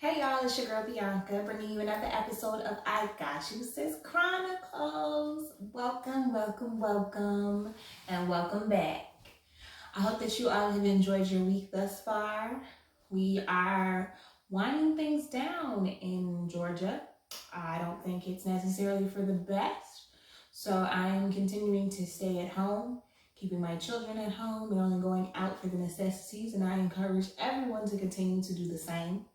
Hey y'all, it's your girl Bianca, bringing you another episode of I Got You Sis Chronicles. Welcome, and welcome back. I hope that you all have enjoyed your week thus far. We are winding things down in Georgia. I don't think it's necessarily for the best, so I am continuing to stay at home, keeping my children at home and only going out for the necessities, and I encourage everyone to continue to do the same.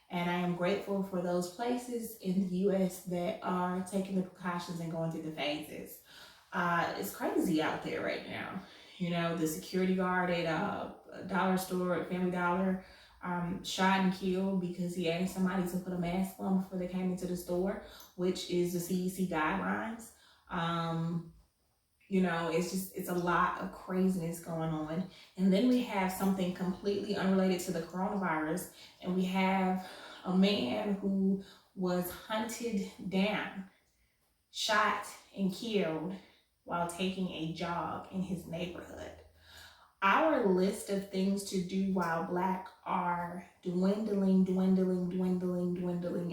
And I am grateful for those places in the U.S. that are taking the precautions and going through the phases. It's crazy out there right now. You know, the security guard at a dollar store at Family Dollar shot and killed because he asked somebody to put a mask on before they came into the store, which is the CDC guidelines. You know, it's a lot of craziness going on. And then we have something completely unrelated to the coronavirus, and we have a man who was hunted down, shot, and killed while taking a jog in his neighborhood. Our list of things to do while Black are dwindling,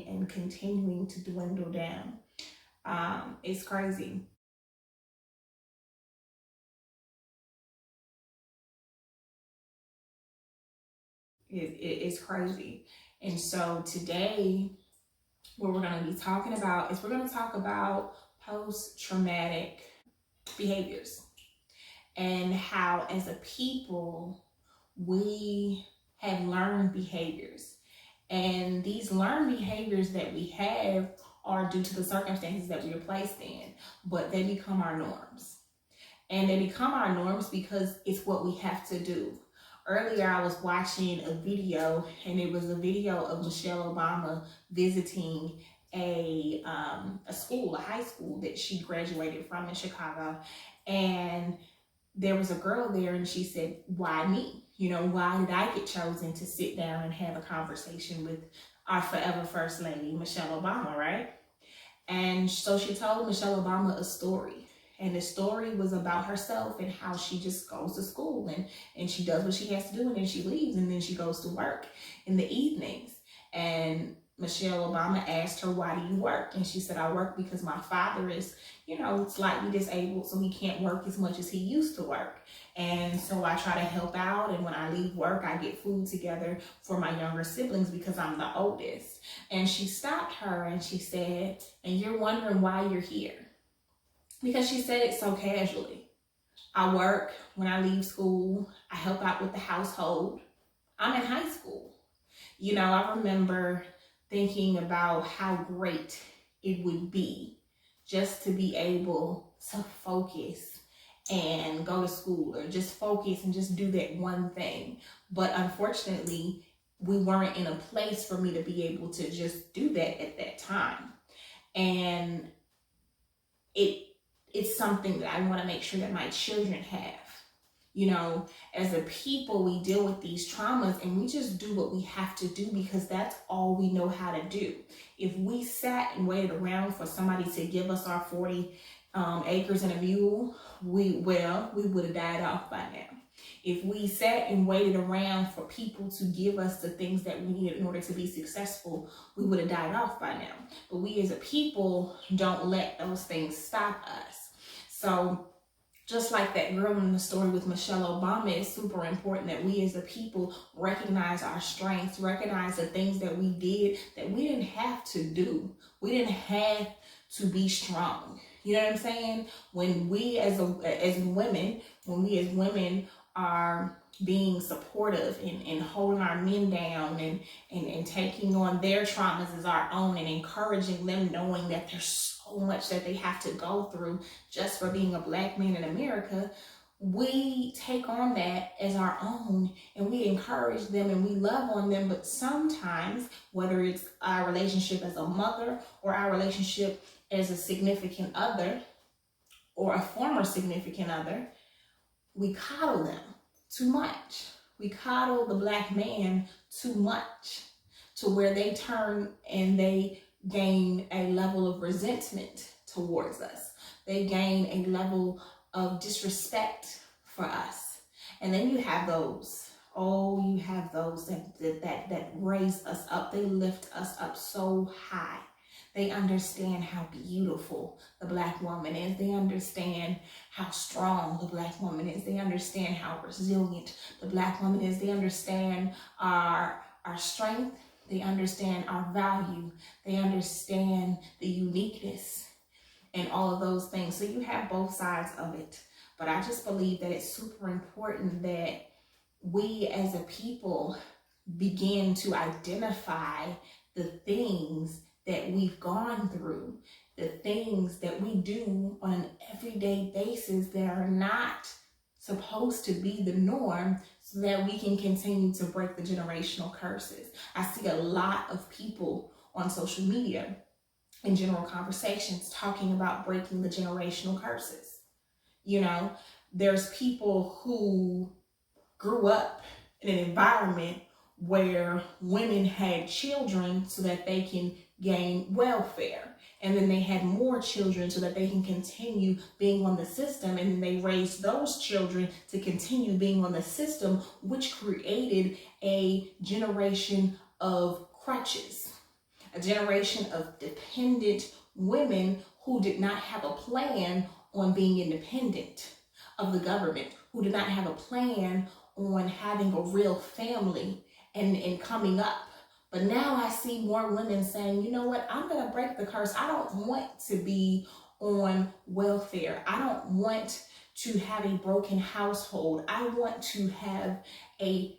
and continuing to dwindle down. It's crazy. It's crazy. And so today, what we're going to be talking about is we're going to talk about post-traumatic behaviors and how, as a people, we have learned behaviors. And these learned behaviors that we have are due to the circumstances that we are placed in, but they become our norms. And they become our norms because it's what we have to do. Earlier, I was watching a video, and it was a video of Michelle Obama visiting a school, a high school that she graduated from in Chicago. And there was a girl there, and she said, "Why me? You know, why did I get chosen to sit down and have a conversation with our forever First Lady, Michelle Obama, right?" And so she told Michelle Obama a story. And the story was about herself and how she just goes to school and she does what she has to do, and then she leaves, and then she goes to work in the evenings. And Michelle Obama asked her, "Why do you work?" And she said, "I work because my father is, you know, slightly disabled, so he can't work as much as he used to work. And so I try to help out, and when I leave work, I get food together for my younger siblings because I'm the oldest." And she stopped her and she said, "And you're wondering why you're here?" Because she said it so casually. "I work when I leave school. I help out with the household. I'm in high school." You know, I remember thinking about how great it would be just to be able to focus and go to school, or just focus and just do that one thing. But unfortunately, we weren't in a place for me to be able to just do that at that time. And it's something that I want to make sure that my children have. You know, as a people, we deal with these traumas and we just do what we have to do because that's all we know how to do. If we sat and waited around for somebody to give us our 40 acres and a mule, we would have died off by now. If we sat and waited around for people to give us the things that we needed in order to be successful, we would have died off by now. But we as a people don't let those things stop us. So just like that girl in the story with Michelle Obama, it's super important that we as a people recognize our strengths, recognize the things that we did that we didn't have to do. We didn't have to be strong. You know what I'm saying? When we as women are being supportive and holding our men down and taking on their traumas as our own and encouraging them, knowing that there's so much that they have to go through just for being a Black man in America, we take on that as our own and we encourage them and we love on them. But sometimes, whether it's our relationship as a mother or our relationship as a significant other or a former significant other, we coddle them too much. We coddle the Black man too much to where they turn and they gain a level of resentment towards us. They gain a level of disrespect for us. And then you have those Oh, you have those that raise us up. They lift us up so high. They understand how beautiful the Black woman is. They understand how strong the Black woman is. They understand how resilient the Black woman is. They understand our strength. They understand our value. They understand the uniqueness and all of those things. So you have both sides of it. But I just believe that it's super important that we as a people begin to identify the things that we've gone through, the things that we do on an everyday basis that are not supposed to be the norm, so that we can continue to break the generational curses. I see a lot of people on social media in general conversations talking about breaking the generational curses. You know, there's people who grew up in an environment where women had children so that they can gain welfare. And then they had more children so that they can continue being on the system. And then they raised those children to continue being on the system, which created a generation of crutches, a generation of dependent women who did not have a plan on being independent of the government, who did not have a plan on having a real family and coming up. But now I see more women saying, you know what, I'm going to break the curse. I don't want to be on welfare. I don't want to have a broken household. I want to have a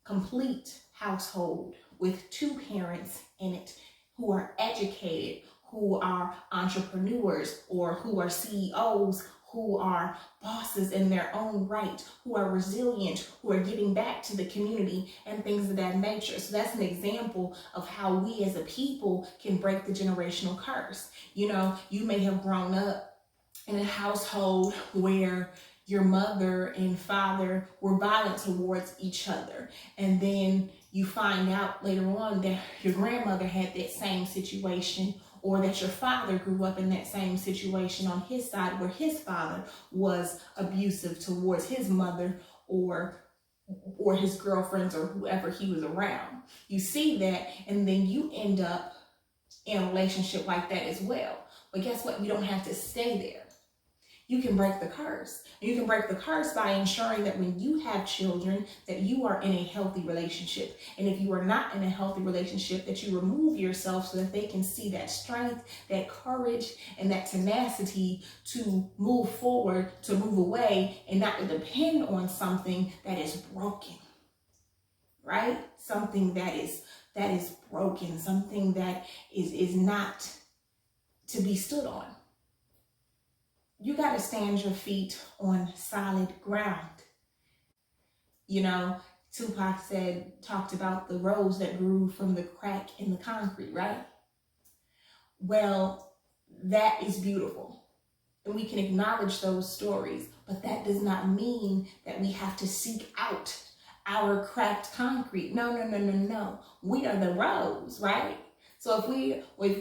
complete household with two parents in it who are educated, who are entrepreneurs, or who are CEOs, who are bosses in their own right, who are resilient, who are giving back to the community and things of that nature. So that's an example of how we as a people can break the generational curse. You know, you may have grown up in a household where your mother and father were violent towards each other. And then you find out later on that your grandmother had that same situation, or that your father grew up in that same situation on his side, where his father was abusive towards his mother or his girlfriends or whoever he was around. You see that, and then you end up in a relationship like that as well. But guess what? You don't have to stay there. You can break the curse. You can break the curse by ensuring that when you have children, that you are in a healthy relationship. And if you are not in a healthy relationship, that you remove yourself so that they can see that strength, that courage, and that tenacity to move forward, to move away, and not to depend on something that is broken, right? Something that is broken, something that is not to be stood on. You got to stand your feet on solid ground. You know, Tupac talked about the rose that grew from the crack in the concrete, right? Well, that is beautiful. And we can acknowledge those stories, but that does not mean that we have to seek out our cracked concrete. No. We are the rose, right? So if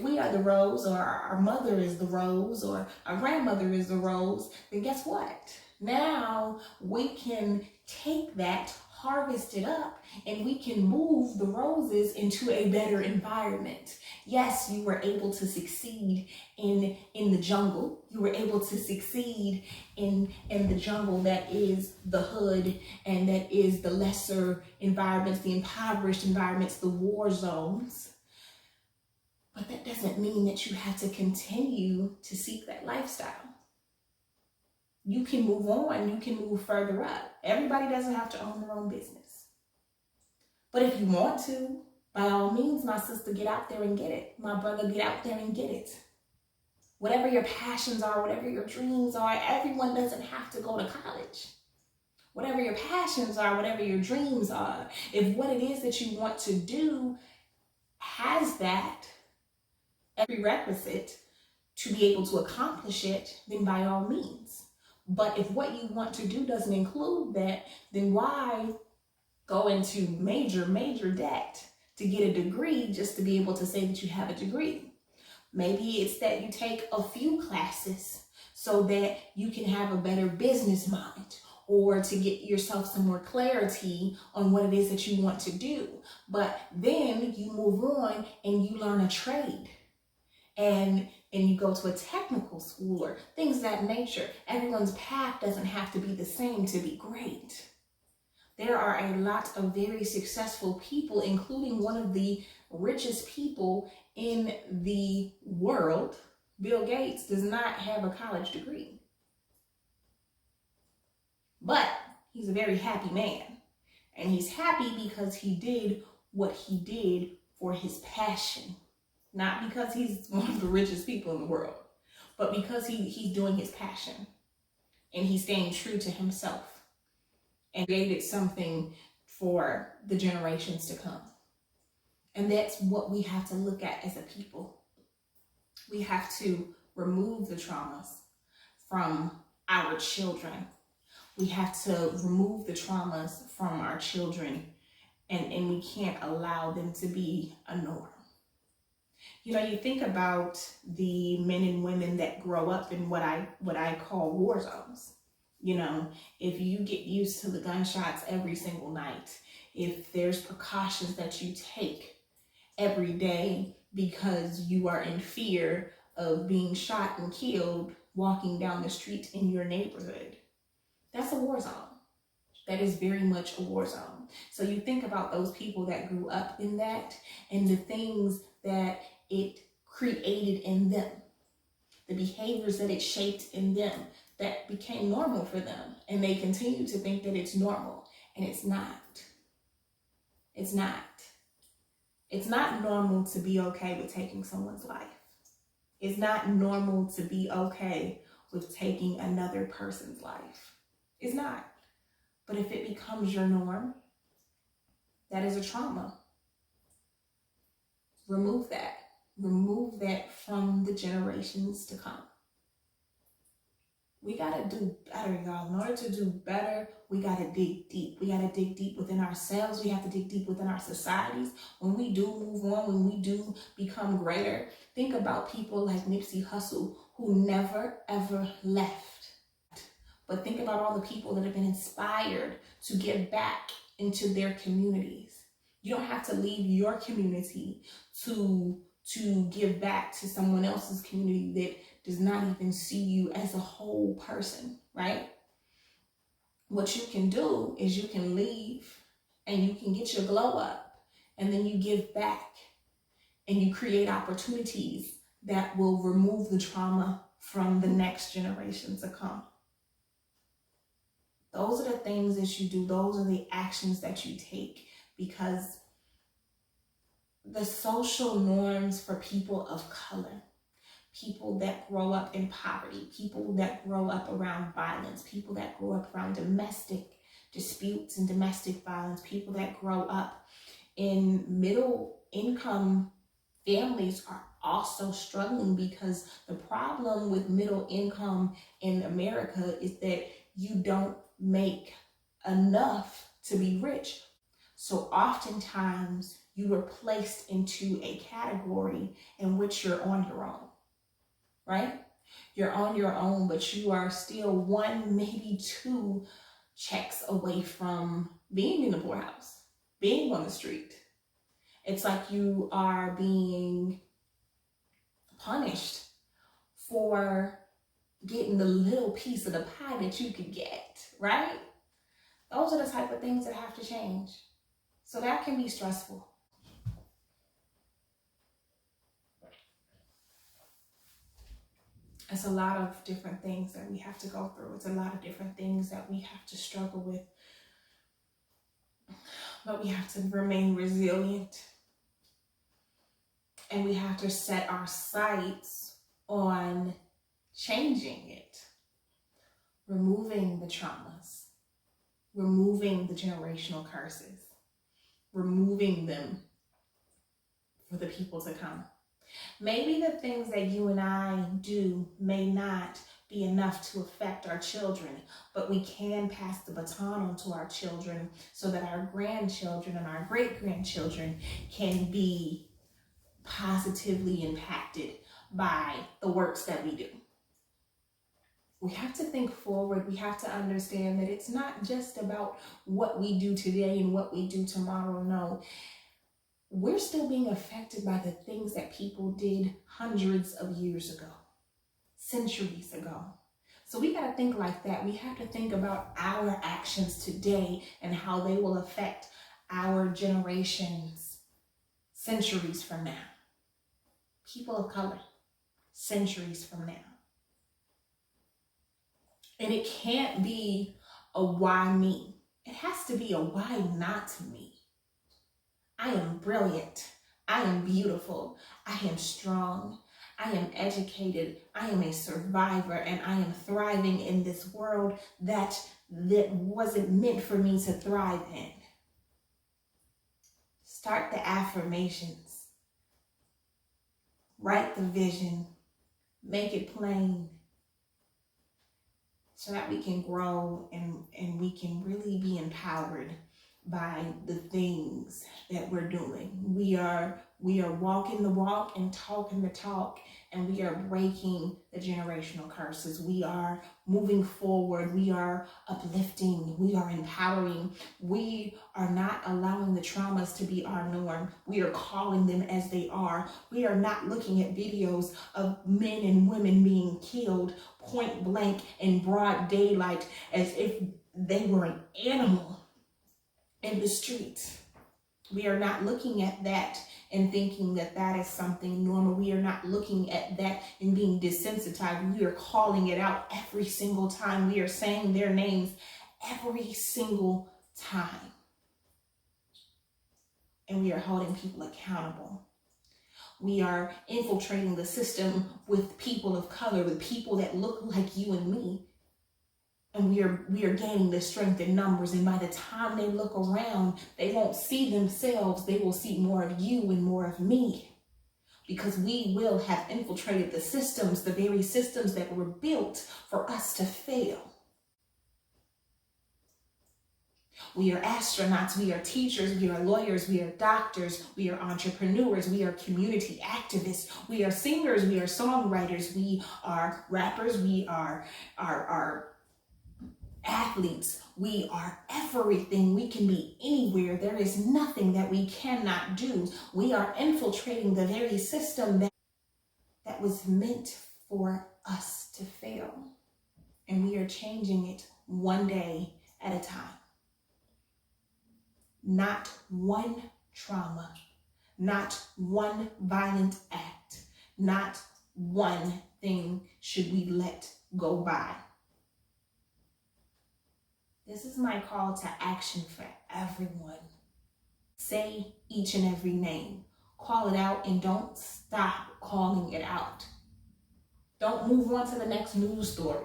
we are the rose, or our mother is the rose, or our grandmother is the rose, then guess what? Now we can take that, harvest it up, and we can move the roses into a better environment. Yes, you were able to succeed in the jungle. You were able to succeed in the jungle that is the hood, and that is the lesser environments, the impoverished environments, the war zones. But that doesn't mean that you have to continue to seek that lifestyle. You can move on, you can move further up. Everybody doesn't have to own their own business. But if you want to, by all means, my sister, get out there and get it. My brother, get out there and get it. Whatever your passions are, whatever your dreams are, everyone doesn't have to go to college. Whatever your passions are, whatever your dreams are, if what it is that you want to do has that prerequisite to be able to accomplish it, then by all means. But if what you want to do doesn't include that, then why go into major debt to get a degree just to be able to say that you have a degree? Maybe it's that you take a few classes so that you can have a better business mind, or to get yourself some more clarity on what it is that you want to do. But then you move on and you learn a trade, and you go to a technical school or things of that nature. Everyone's path doesn't have to be the same to be great. There are a lot of very successful people, including one of the richest people in the world. Bill Gates does not have a college degree, but he's a very happy man. And he's happy because he did what he did for his passion. Not because he's one of the richest people in the world, but because he's doing his passion. And he's staying true to himself and created something for the generations to come. And that's what we have to look at as a people. We have to remove the traumas from our children. We have to remove the traumas from our children, and we can't allow them to be a norm. You know, you think about the men and women that grow up in what I call war zones. You know, if you get used to the gunshots every single night, if there's precautions that you take every day because you are in fear of being shot and killed walking down the street in your neighborhood, that's a war zone. That is very much a war zone. So you think about those people that grew up in that and the things that it created in them, the behaviors that it shaped in them that became normal for them. And they continue to think that it's normal, and it's not. It's not. It's not normal to be okay with taking someone's life. It's not normal to be okay with taking another person's life. It's not. But if it becomes your norm, that is a trauma. Remove that. Remove that from the generations to come. We got to do better, y'all. In order to do better, we got to dig deep. We got to dig deep within ourselves. We have to dig deep within our societies. When we do move on, when we do become greater, think about people like Nipsey Hussle, who never, ever left. But think about all the people that have been inspired to give back into their communities. You don't have to leave your community to give back to someone else's community that does not even see you as a whole person, right? What you can do is you can leave and you can get your glow up, and then you give back and you create opportunities that will remove the trauma from the next generation to come. Those are the things that you do. Those are the actions that you take, because the social norms for people of color, people that grow up in poverty, people that grow up around violence, people that grow up around domestic disputes and domestic violence, people that grow up in middle income families are also struggling, because the problem with middle income in America is that you don't make enough to be rich. So oftentimes you were placed into a category in which you're on your own, right? You're on your own, but you are still one, maybe two checks away from being in the poorhouse, being on the street. It's like you are being punished for getting the little piece of the pie that you could get, right? Those are the type of things that have to change. So that can be stressful. It's a lot of different things that we have to go through. It's a lot of different things that we have to struggle with. But we have to remain resilient. And we have to set our sights on changing it, removing the traumas, removing the generational curses, removing them for the people to come. Maybe the things that you and I do may not be enough to affect our children, but we can pass the baton on to our children so that our grandchildren and our great-grandchildren can be positively impacted by the works that we do. We have to think forward. We have to understand that it's not just about what we do today and what we do tomorrow. No, we're still being affected by the things that people did hundreds of years ago, centuries ago. So we got to think like that. We have to think about our actions today and how they will affect our generations centuries from now. People of color, centuries from now. And it can't be a why me. It has to be a why not me. I am brilliant. I am beautiful. I am strong. I am educated. I am a survivor, and I am thriving in this world that wasn't meant for me to thrive in. Start the affirmations. Write the vision. Make it plain, so that we can grow and we can really be empowered by the things that we're doing. We are walking the walk and talking the talk, and we are breaking the generational curses. We are moving forward. We are uplifting. We are empowering. We are not allowing the traumas to be our norm. We are calling them as they are. We are not looking at videos of men and women being killed point blank in broad daylight as if they were an animal in the streets. We are not looking at that and thinking that that is something normal. We are not looking at that and being desensitized. We are calling it out every single time. We are saying their names every single time. And we are holding people accountable. We are infiltrating the system with people of color, with people that look like you and me. And we are gaining the strength in numbers. And by the time they look around, they won't see themselves. They will see more of you and more of me. Because we will have infiltrated the systems, the very systems that were built for us to fail. We are astronauts, we are teachers, we are lawyers, we are doctors, we are entrepreneurs, we are community activists, we are singers, we are songwriters, we are rappers, we are athletes, we are everything. We can be anywhere. There is nothing that we cannot do. We are infiltrating the very system that was meant for us to fail. And we are changing it one day at a time. Not one trauma, not one violent act, not one thing should we let go by. This is my call to action for everyone. Say each and every name. Call it out and don't stop calling it out. Don't move on to the next news story,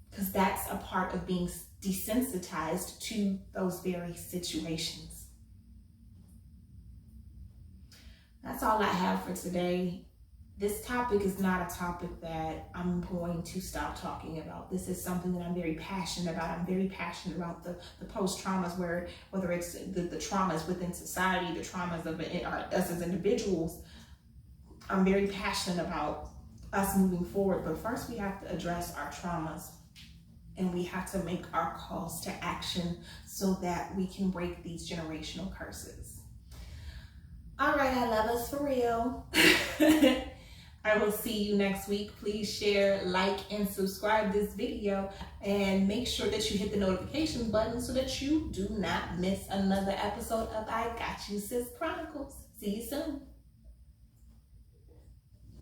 because that's a part of being desensitized to those very situations. That's all I have for today. This topic is not a topic that I'm going to stop talking about. This is something that I'm very passionate about. I'm very passionate about the post-traumas, whether it's the traumas within society, the traumas of us as individuals. I'm very passionate about us moving forward. But first, we have to address our traumas. And we have to make our calls to action so that we can break these generational curses. All right, I love us for real. I will see you next week. Please share, like, and subscribe this video. And make sure that you hit the notification button so that you do not miss another episode of I Got You Sis Chronicles. See you soon.